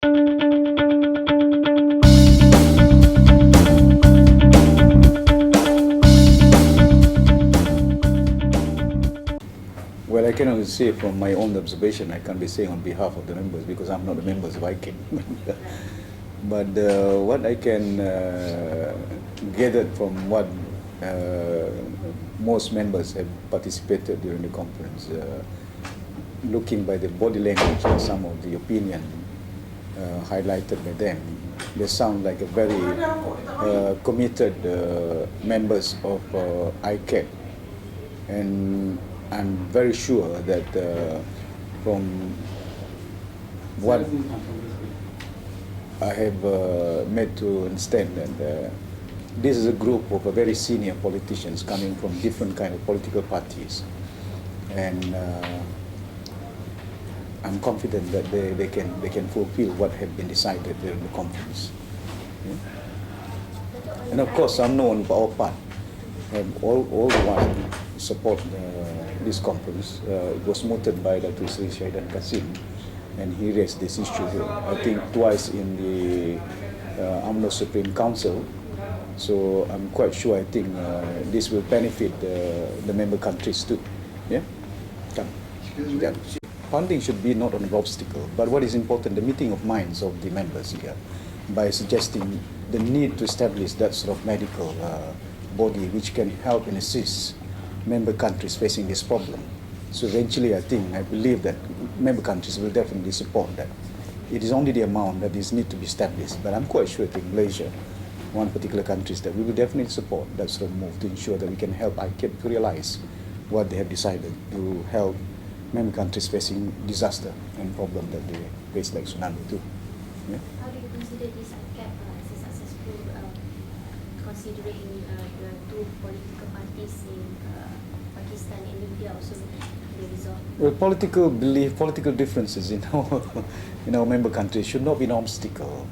Well, I can only say from my own observation, I can't be saying on behalf of the members because I'm not the members of iCAPP. But what I can gather from what most members have participated during the conference, looking by the body language and some of the opinion highlighted by them, they sound like a very committed members of iCAPP. And I'm very sure that from what I have made to understand that this is a group of very senior politicians coming from different kind of political parties, and I'm confident that they can fulfill what had been decided during the conference. Yeah? And of course, unknown for our part, all the one support this conference. It was mooted by Dr. Sri Sidang, and he raised this issue, I think, twice in the UMNO Supreme Council. So I'm quite sure, I think, this will benefit the member countries too. Yeah? Yeah. Funding should be not an obstacle, but what is important, the meeting of minds of the members here, by suggesting the need to establish that sort of medical body which can help and assist member countries facing this problem. So eventually, I believe that member countries will definitely support that. It is only the amount that is need to be established, but I'm quite sure that Malaysia, one particular country, that we will definitely support that sort of move to ensure that we can help iCAPP to realize what they have decided to help member countries facing disaster and problem that they face, like tsunami too. Yeah? How do you consider this iCAPP as a successful, considering the two political parties in Pakistan and India also they resolved? Well, political belief, political differences in our member countries should not be an obstacle.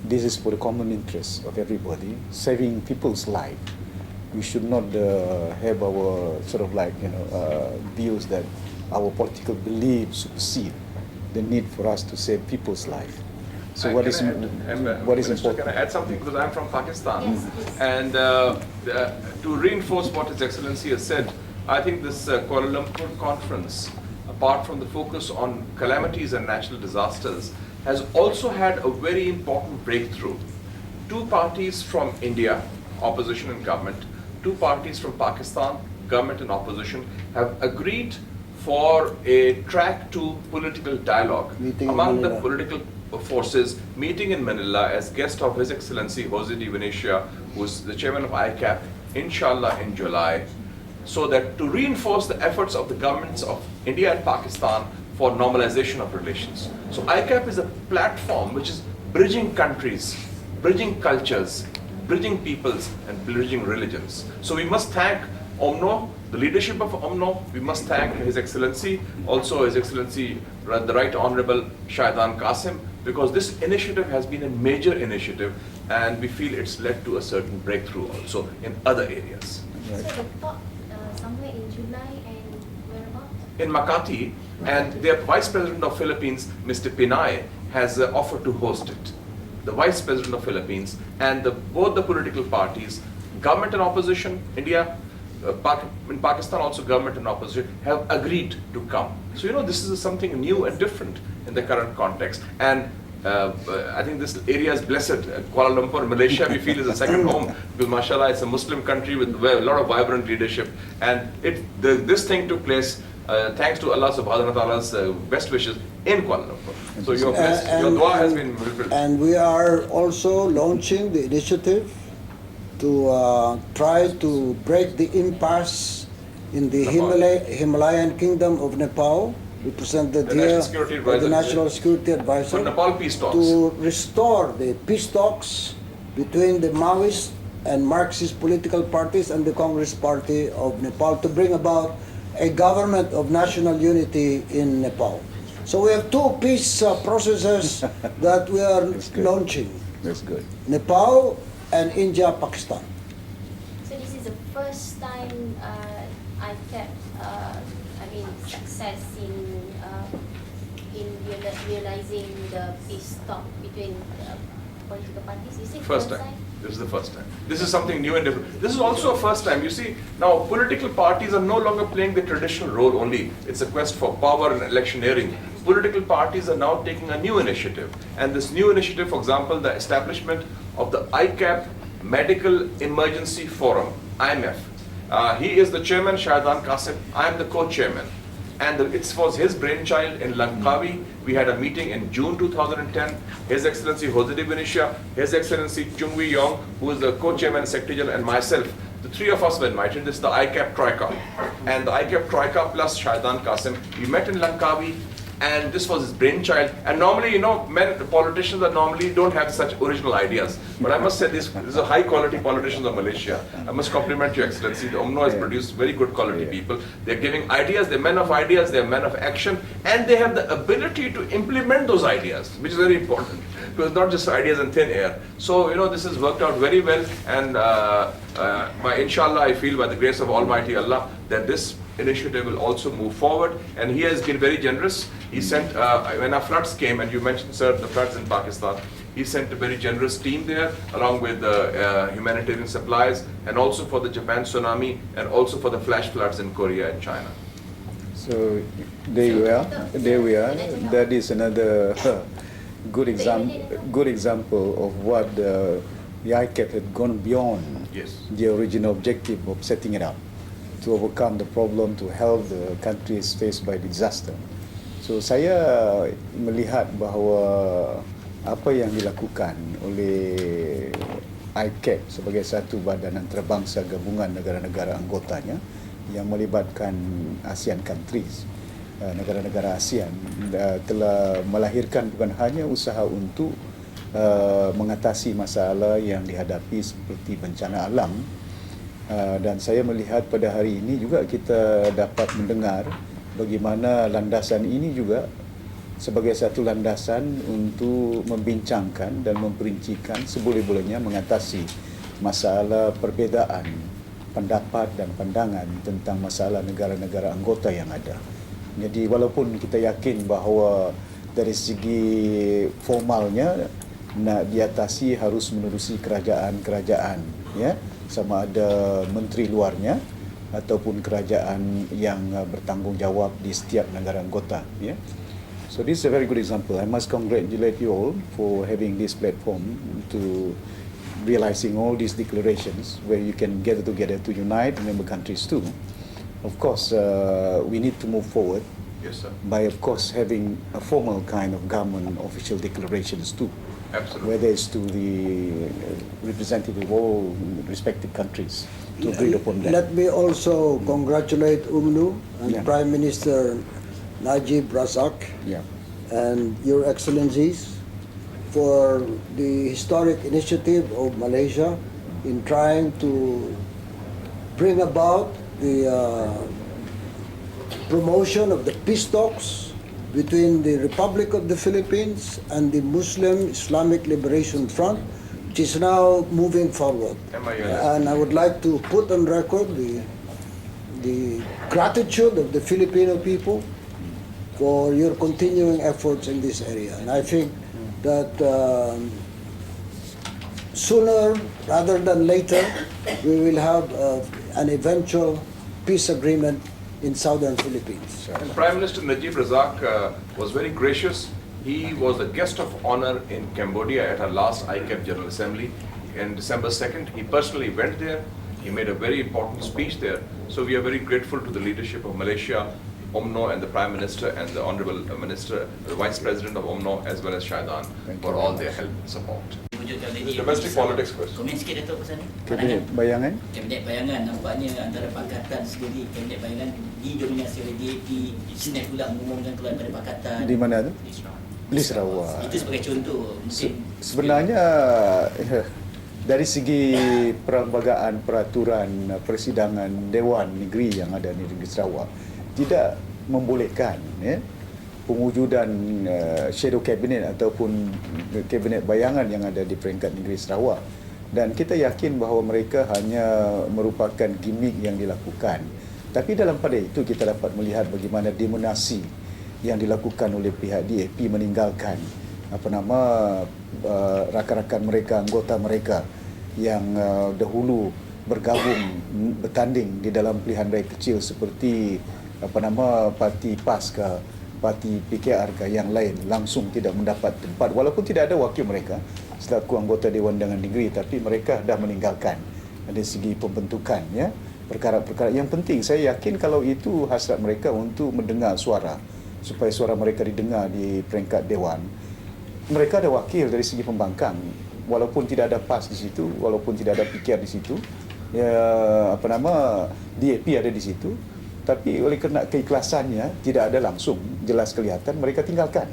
This is for the common interest of everybody, saving people's life. We should not have our sort of like views that our political beliefs supersede the need for us to save people's life. So what is important? Can I add something, because I'm from Pakistan? Yes, please. And to reinforce what His Excellency has said, I think this Kuala Lumpur conference, apart from the focus on calamities and natural disasters, has also had a very important breakthrough. Two parties from India, opposition and government, two parties from Pakistan, government and opposition, have agreed for a track to political dialogue among the political forces, meeting in Manila as guest of His Excellency Jose de Venecia, who is the chairman of iCAPP, inshallah in July, so that to reinforce the efforts of the governments of India and Pakistan for normalization of relations. So iCAPP is a platform which is bridging countries, bridging cultures, bridging peoples, and bridging religions. So we must thank UMNO, the leadership of UMNO. We must thank His Excellency, also His Excellency the Right Honorable Shaidan Qasim, because this initiative has been a major initiative, and we feel it's led to a certain breakthrough also in other areas. Right. So the talk somewhere in July and whereabouts? In Makati, and their Vice President of Philippines, Mr. Pinay, has offered to host it. The Vice President of Philippines and both the political parties, government and opposition, India, in Pakistan also government and opposition, have agreed to come. So this is something new and different in the current context. And I think this area is blessed. Kuala Lumpur, Malaysia, we feel is a second home, because mashallah, it's a Muslim country with a lot of vibrant leadership. And this thing took place thanks to Allah subhanahu wa ta'ala's best wishes in Kuala Lumpur. So your dua has been fulfilled. And we are also launching the initiative to try to break the impasse in the Himalayan Kingdom of Nepal, represented here by the National Security Advisor, Nepal peace talks, to restore the peace talks between the Maoist and Marxist political parties and the Congress Party of Nepal, to bring about a government of national unity in Nepal. So we have two peace processes that we are launching. That's good. Nepal and India, Pakistan. So this is the first time iCAPP, success in in realizing the peace talk between political parties? Is it First one time. side? This is the first time. This is something new and different. This is also a first time. You see, now political parties are no longer playing the traditional role only. It's a quest for power and electioneering. Political parties are now taking a new initiative. And this new initiative, for example, the establishment of the iCAPP Medical Emergency Forum, IMF. He is the chairman, Shahdan Qasim. I am the co-chairman. And it was his brainchild in Langkawi. We had a meeting in June 2010. His Excellency Jose de Benicia, His Excellency Chung Wee Yong, who is the co-chairman, secretary general, and myself. The three of us were invited. This is the iCAPP Troika. And the iCAPP Troika plus Shahdan Qasim. We met in Langkawi. And this was his brainchild. And normally, you know, politicians are normally don't have such original ideas. But I must say, this is a high quality politicians of Malaysia. I must compliment Your Excellency. The UMNO has produced very good quality people. They're giving ideas, they're men of ideas, they're men of action, and they have the ability to implement those ideas, which is very important. Because not just ideas in thin air. So, you know, this has worked out very well. And by inshallah, I feel by the grace of Almighty Allah that this initiative will also move forward, and he has been very generous. He sent, when our floods came, and you mentioned, sir, the floods in Pakistan, he sent a very generous team there, along with humanitarian supplies, and also for the Japan tsunami, and also for the flash floods in Korea and China. So there we are. That is another good example of what the iCAPP had gone beyond Yes. the original objective of setting it up, to overcome the problem, to help the countries faced by disaster. So saya melihat bahawa apa yang dilakukan oleh iCAPP sebagai satu badan antarabangsa gabungan negara-negara anggotanya yang melibatkan ASEAN countries, negara-negara ASEAN, telah melahirkan bukan hanya usaha untuk mengatasi masalah yang dihadapi seperti bencana alam. Dan saya melihat pada hari ini juga kita dapat mendengar bagaimana landasan ini juga sebagai satu landasan untuk membincangkan dan memperincikan seboleh-bolehnya mengatasi masalah perbezaan pendapat dan pandangan tentang masalah negara-negara anggota yang ada. Jadi walaupun kita yakin bahawa dari segi formalnya nak diatasi harus menerusi kerajaan-kerajaan, ya, sama ada menteri luarnya ataupun kerajaan yang bertanggungjawab di setiap negara anggota, ya. So this is a very good example. I must congratulate you all for having this platform to realizing all these declarations where you can gather together to unite member countries too. Of course, we need to move forward. Yes, sir. By of course having a formal kind of government official declarations too. Absolutely. Whether it's to the representative of all respective countries to agree upon that. Let me also congratulate UMNO and Yeah. Prime Minister Najib Razak Yeah. and Your Excellencies for the historic initiative of Malaysia in trying to bring about the promotion of the peace talks between the Republic of the Philippines and the Muslim Islamic Liberation Front, which is now moving forward. MILF. And I would like to put on record the gratitude of the Filipino people for your continuing efforts in this area. And I think that sooner rather than later, we will have an eventual peace agreement in southern Philippines. And Prime Minister Najib Razak was very gracious. He was a guest of honor in Cambodia at our last iCAPP General Assembly. On December 2nd, he personally went there. He made a very important speech there. So we are very grateful to the leadership of Malaysia, UMNO and the Prime Minister and the Honorable Minister, the Vice President of UMNO as well as Shahdan for all their help and support. Domestic politics first. Komen sikit Datuk pasal ni. Kabinet bayangan. Kabinet bayangan nampaknya antara Pakatan sendiri, Kabinet bayangan didominasi oleh DAP, Senat pula mengumumkan keluar daripada Pakatan. Di mana tu? Di Sarawak. Itu sebagai contoh. Mungkin Sebenarnya dari segi perlembagaan peraturan persidangan Dewan Negeri yang ada di Negeri Sarawak tidak membolehkan, ya, pengujudan shadow cabinet ataupun kabinet bayangan yang ada di peringkat negeri Sarawak, dan kita yakin bahawa mereka hanya merupakan gimmick yang dilakukan. Tapi dalam pada itu kita dapat melihat bagaimana dominasi yang dilakukan oleh pihak DAP meninggalkan rakan-rakan mereka, anggota mereka yang dahulu bergabung bertanding di dalam pilihan raya kecil seperti parti PAS ke, parti PKR ke yang lain, langsung tidak mendapat tempat walaupun tidak ada wakil mereka selaku anggota Dewan Undangan Negeri, tapi mereka dah meninggalkan dari segi pembentukan, ya, perkara-perkara yang penting. Saya yakin kalau itu hasrat mereka untuk mendengar suara, supaya suara mereka didengar di peringkat Dewan. Mereka ada wakil dari segi pembangkang, walaupun tidak ada PAS di situ, walaupun tidak ada PKR di situ, ya, DAP ada di situ, tapi oleh kerana keikhlasannya tidak ada langsung jelas kelihatan, mereka tinggalkan,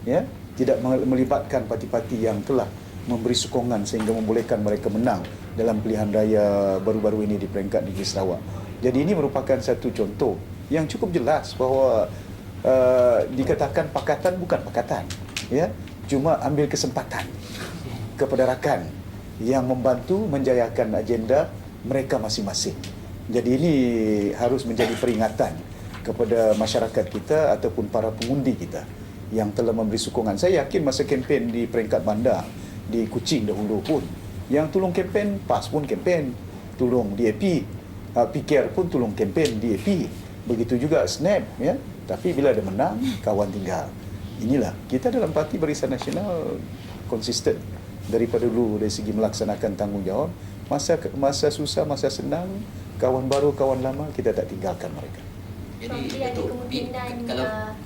ya, tidak melibatkan parti-parti yang telah memberi sokongan sehingga membolehkan mereka menang dalam pilihan raya baru-baru ini di peringkat negeri Sarawak. Jadi ini merupakan satu contoh yang cukup jelas bahawa dikatakan pakatan bukan pakatan, ya, cuma ambil kesempatan kepada rakan yang membantu menjayakan agenda mereka masing-masing. Jadi ini harus menjadi peringatan kepada masyarakat kita ataupun para pengundi kita yang telah memberi sokongan. Saya yakin masa kempen di peringkat bandar di Kuching dahulu pun, yang tolong kempen PAS pun kempen, tolong DAP, PKR pun tolong kempen DAP. Begitu juga SNAP, ya. Tapi bila ada menang, kawan tinggal. Inilah kita dalam Parti Barisan Nasional konsisten daripada dulu dari segi melaksanakan tanggungjawab. Masa susah, masa senang, kawan baru, kawan lama, kita tak tinggalkan mereka. Jadi ada kemungkinan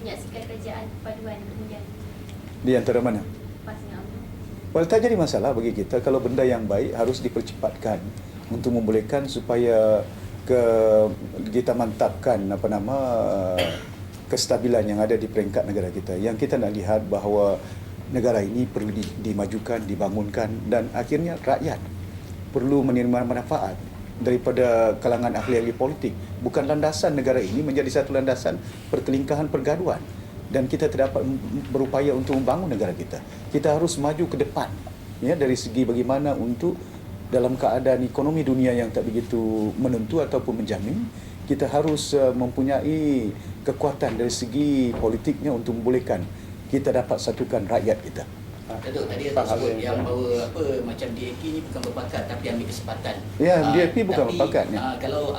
menyaksikan kerajaan paduan kemudian Di antara mana? PAS dengan UMNO. Well, tak jadi masalah bagi kita. Kalau benda yang baik harus dipercepatkan untuk membolehkan supaya kita mantapkan kestabilan yang ada di peringkat negara kita. Yang kita nak lihat bahawa negara ini perlu dimajukan, dibangunkan, dan akhirnya rakyat perlu menerima manfaat daripada kalangan ahli-ahli politik. Bukan landasan negara ini menjadi satu landasan perkelingkahan pergaduhan. Dan kita terdapat berupaya untuk membangun negara kita. Kita harus maju ke depan, ya, dari segi bagaimana untuk dalam keadaan ekonomi dunia yang tak begitu menentu ataupun menjamin, kita harus mempunyai kekuatan dari segi politiknya untuk membolehkan kita dapat satukan rakyat kita. Datuk, tadi Datuk sebut yang bahawa macam DAP ni bukan berpakat tapi ambil kesempatan. Ya, DAP bukan berpakat. Kalau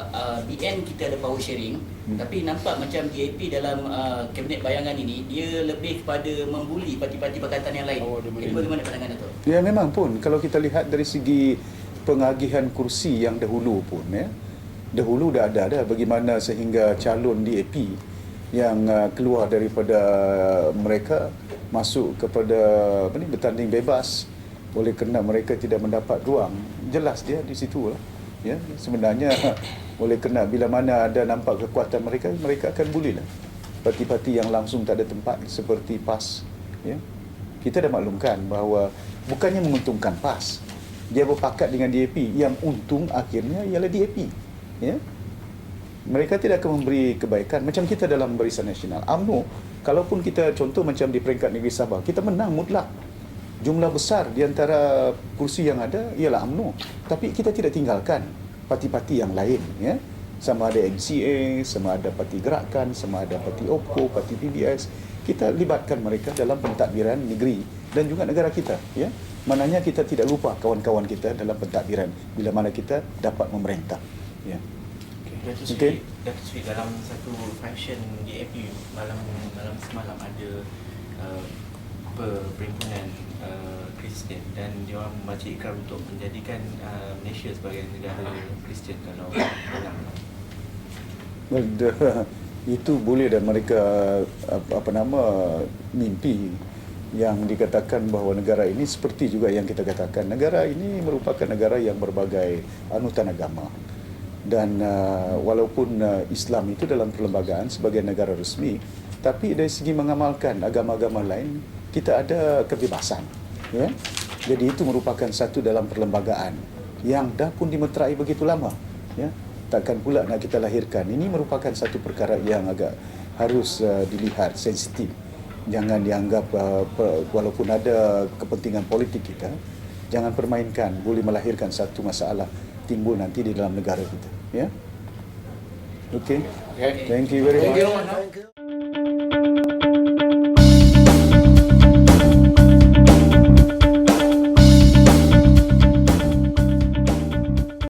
BN kita ada power sharing, tapi nampak macam DAP dalam kabinet bayangan ini dia lebih kepada membuli parti-parti pakatan yang lain. Jadi bagaimana pandangan Datuk? Ya, memang pun kalau kita lihat dari segi pengagihan kursi yang dahulu pun, ya, dahulu dah ada bagaimana sehingga calon DAP yang keluar daripada mereka masuk kepada bertanding bebas oleh kerana mereka tidak mendapat ruang. Jelas dia di situ lah, ya. Sebenarnya oleh kerana bila mana ada nampak kekuatan mereka akan bulilah parti-parti yang langsung tak ada tempat seperti PAS, ya. Kita dah maklumkan bahawa bukannya menguntungkan PAS, dia berpakat dengan DAP, yang untung akhirnya ialah DAP, ya. Mereka tidak akan memberi kebaikan macam kita dalam Barisan Nasional. UMNO, kalaupun kita contoh macam di peringkat negeri Sabah, kita menang mutlak. Jumlah besar di antara kursi yang ada ialah UMNO. Tapi kita tidak tinggalkan parti-parti yang lain, ya. Sama ada MCA, sama ada Parti Gerakan, sama ada Parti OPCO, Parti PBS. Kita libatkan mereka dalam pentadbiran negeri dan juga negara kita, ya. Mananya kita tidak lupa kawan-kawan kita dalam pentadbiran bila mana kita dapat memerintah, ya. Datuk Sri, dalam satu function DAP malam semalam ada perhimpunan Kristian dan dia orang membaca ikrar untuk menjadikan Malaysia sebagai negara Kristian kalau menang. Itu boleh dan mereka mimpi yang dikatakan bahawa negara ini seperti juga yang kita katakan, negara ini merupakan negara yang berbagai anutan agama. Dan walaupun Islam itu dalam perlembagaan sebagai negara resmi, tapi dari segi mengamalkan agama-agama lain kita ada kebebasan, ya. Jadi itu merupakan satu dalam perlembagaan yang dah pun dimeterai begitu lama, ya. Takkan pula nak kita lahirkan. Ini merupakan satu perkara yang agak harus dilihat sensitif. Jangan dianggap walaupun ada kepentingan politik kita, jangan permainkan, boleh melahirkan satu masalah timbul nanti di dalam negara kita, ya. Okay. Thank you very much. Thank you.